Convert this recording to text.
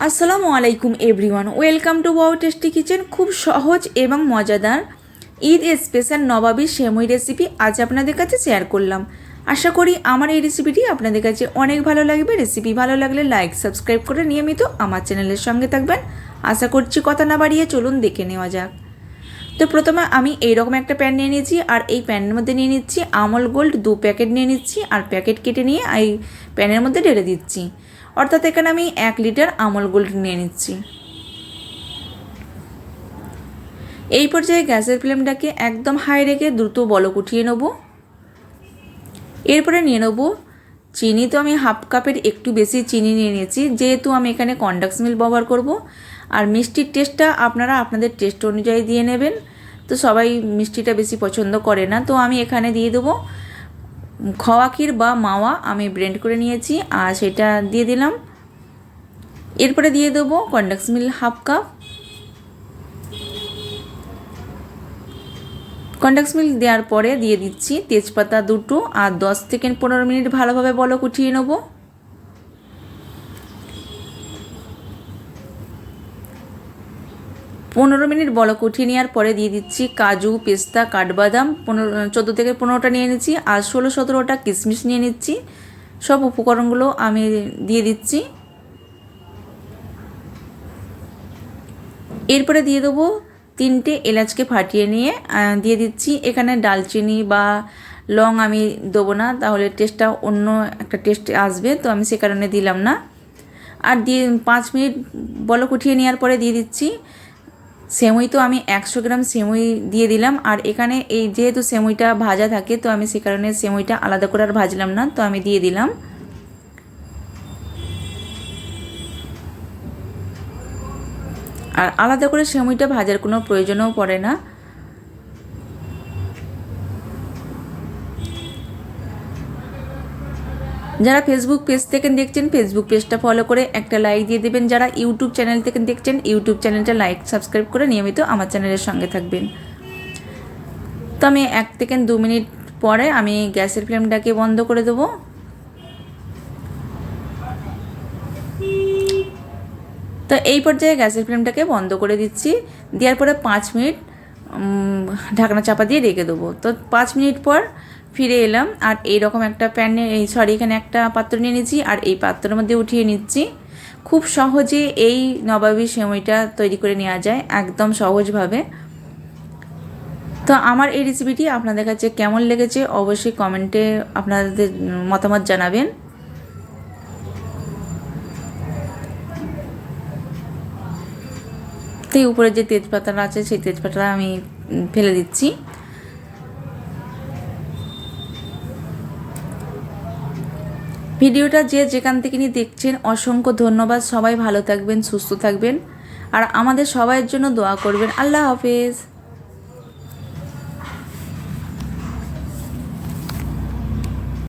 আসসালামু আলাইকুম everyone, welcome to wow tasty kitchen. খুব সহজ এবং মজাদার ঈদ স্পেশাল নবাবী সেমুই রেসিপি আজ আপনাদের কাছে শেয়ার করলাম। আশা করি আমার এই রেসিপিটি আপনাদের কাছে অনেক ভালো লাগবে। রেসিপি ভালো লাগলে লাইক সাবস্ক্রাইব করে নিয়মিত আমার চ্যানেলের সঙ্গে থাকবেন। আশা করছি কথা না বাড়িয়ে চলুন দেখে নেওয়া যাক। তো প্রথমে আমি এইরকম একটা প্যান নিয়ে নিয়েছি, আর এই প্যানের মধ্যে নিয়ে নিচ্ছি আমল গোল্ড 2 প্যাকেট নিয়ে নিচ্ছি, আর প্যাকেট কেটে নিয়ে এই প্যানের মধ্যে ঢেলে দিচ্ছি। অর্থাৎ এখানে আমি 1 লিটার আমল গোল্ড নিয়ে নিচ্ছি। এই পর্যায়ে গ্যাসের ফ্লেমটাকে একদম হাই রেখে দ্রুত বলক উঠিয়ে নেব। এরপরে নিয়ে নেব চিনি। তো আমি হাফ কাপের একটু বেশি চিনি নিয়ে নিয়েছি, যেহেতু আমি এখানে কনডেন্স মিল্ক ব্যবহার করব। আর মিষ্টির টেস্টটা আপনারা আপনাদের টেস্ট অনুযায়ী দিয়ে নেবেন। তো সবাই মিষ্টিটা বেশি পছন্দ করে না, তো আমি এখানে দিয়ে দেবো খোয়া ক্ষীর বা মাওয়া আমি ব্লেন্ড করে নিয়েছি, আর সেটা দিয়ে দিলাম। এরপরে দিয়ে দেবো condense milk half cup. Condense milk দেওয়ার পরে দিয়ে দিচ্ছি তেজপাতা 2টো, আর 10 থেকে 15 মিনিট ভালোভাবে বলক উঠিয়ে নেব। পনেরো মিনিট বলক উঠিয়ে নেওয়ার পরে দিয়ে দিচ্ছি কাজু, পেস্তা, কাঠবাদাম 14 থেকে 15টা নিয়ে নিচ্ছি, আর 16-17টা কিশমিশ নিয়ে নিচ্ছি। সব উপকরণগুলো আমি দিয়ে দিচ্ছি। এরপরে দিয়ে দেবো 3টে এলাচকে ফাটিয়ে নিয়ে দিয়ে দিচ্ছি। এখানে ডালচিনি বা লং আমি দেবো না, তাহলে টেস্টটা অন্য একটা টেস্ট আসবে, তো আমি সে কারণে দিলাম না। আর দিয়ে 5 মিনিট বলক উঠিয়ে নেওয়ার পরে দিয়ে দিচ্ছি সেমুই। তো আমি 100 গ্রাম সেমুই দিয়ে দিলাম। আর এখানে এই যেহেতু সেমুইটা ভাজা থাকে, তো আমি সে কারণে সেমুইটা আলাদা করে আর ভাজলাম না, তো আমি দিয়ে দিলাম। আর আলাদা করে সেমুইটা ভাজার কোনো প্রয়োজনও পড়ে না। যারা ফেসবুক পেজ থেকে দেখছেন, ফেসবুক পেজটা ফলো করে একটা লাইক দিয়ে দেবেন। যারা ইউটিউব চ্যানেল থেকে দেখছেন, ইউটিউব চ্যানেলটা লাইক সাবস্ক্রাইব করে নিয়মিত আমার চ্যানেলের সঙ্গে থাকবেন। তো আমি 1 থেকে 2 মিনিট পরে আমি গ্যাসের ফ্লেমটাকে বন্ধ করে দেবো। তো এই পর্যায়ে গ্যাসের ফ্লেমটাকে বন্ধ করে দিচ্ছি। দেওয়ার পরে 5 মিনিট ঢাকনা চাপা দিয়ে রেখে দেবো। তো 5 মিনিট পর ফিরে এলাম, আর এইরকম একটা এখানে একটা পাত্র নিয়ে নিচ্ছি, আর এই পাত্রের মধ্যে উঠিয়ে নিচ্ছি। খুব সহজে এই নবাবী সেমুইটা তৈরি করে নেওয়া যায় একদম সহজভাবে। তো আমার এই রেসিপিটি আপনাদের কাছে কেমন লেগেছে অবশ্যই কমেন্টে আপনাদের মতামত জানাবেন। তো উপরে যে তেজপাতাটা আছে সেই তেজপাতাটা আমি ফেলে দিচ্ছি। ভিডিওটা যে যেখান থেকে নিয়ে দেখছেন অসংখ্য ধন্যবাদ। সবাই ভালো থাকবেন, সুস্থ থাকবেন, আর আমাদের সবাইয়ের জন্য দোয়া করবেন। আল্লাহ হাফেজ।